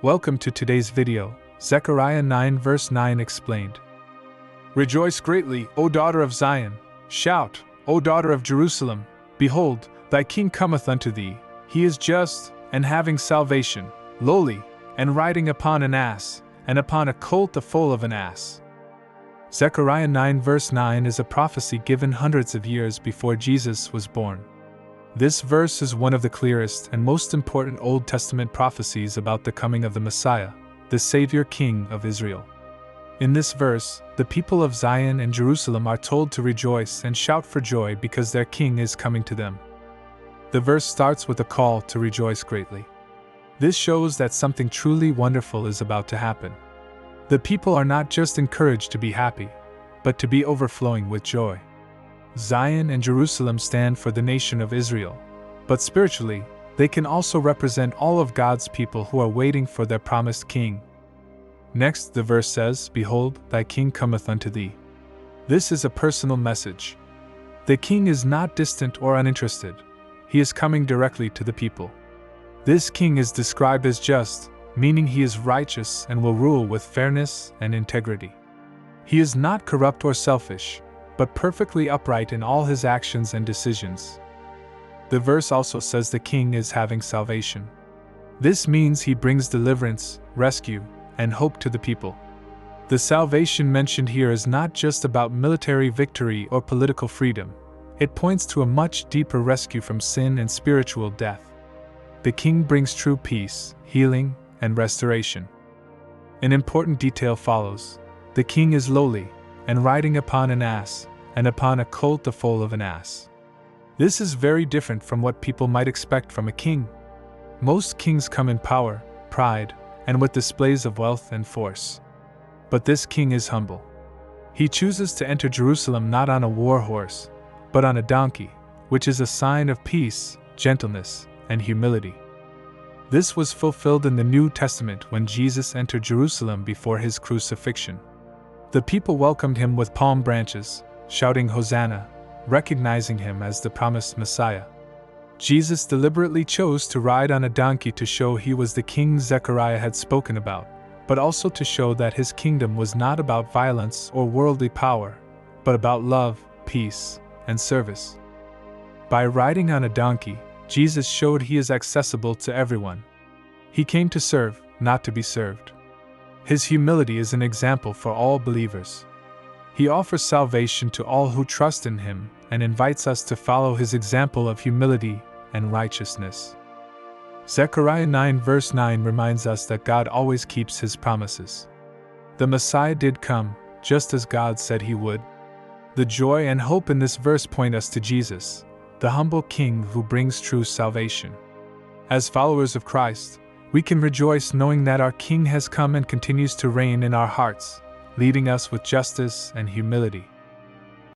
Welcome to today's video, Zechariah 9 verse 9 explained. Rejoice greatly, O daughter of Zion. Shout, O daughter of Jerusalem. Behold, thy king cometh unto thee. He is just, and having salvation, lowly, and riding upon an ass, and upon a colt the foal of an ass. Zechariah 9 verse 9 is a prophecy given hundreds of years before Jesus was born. This verse is one of the clearest and most important Old Testament prophecies about the coming of the Messiah, the Savior King of Israel. In this verse, the people of Zion and Jerusalem are told to rejoice and shout for joy because their king is coming to them. The verse starts with a call to rejoice greatly. This shows that something truly wonderful is about to happen. The people are not just encouraged to be happy, but to be overflowing with joy. Zion and Jerusalem stand for the nation of Israel, but spiritually, they can also represent all of God's people who are waiting for their promised king. Next, the verse says, Behold, thy king cometh unto thee. This is a personal message. The king is not distant or uninterested. He is coming directly to the people. This king is described as just, meaning he is righteous and will rule with fairness and integrity. He is not corrupt or selfish, but perfectly upright in all his actions and decisions. The verse also says the king is having salvation. This means he brings deliverance, rescue, and hope to the people. The salvation mentioned here is not just about military victory or political freedom. It points to a much deeper rescue from sin and spiritual death. The king brings true peace, healing, and restoration. An important detail follows. The king is lowly, and riding upon an ass, and upon a colt the foal of an ass. This is very different from what people might expect from a king. Most kings come in power, pride, and with displays of wealth and force. But this king is humble. He chooses to enter Jerusalem not on a war horse, but on a donkey, which is a sign of peace, gentleness, and humility. This was fulfilled in the New Testament when Jesus entered Jerusalem before his crucifixion. The people welcomed him with palm branches, shouting Hosanna, recognizing him as the promised Messiah. Jesus deliberately chose to ride on a donkey to show he was the king Zechariah had spoken about, but also to show that his kingdom was not about violence or worldly power, but about love, peace, and service. By riding on a donkey, Jesus showed he is accessible to everyone. He came to serve, not to be served. His humility is an example for all believers. He offers salvation to all who trust in him and invites us to follow his example of humility and righteousness. Zechariah 9 verse 9 reminds us that God always keeps his promises. The Messiah did come, just as God said he would. The joy and hope in this verse point us to Jesus, the humble King who brings true salvation. As followers of Christ, we can rejoice knowing that our King has come and continues to reign in our hearts, leading us with justice and humility.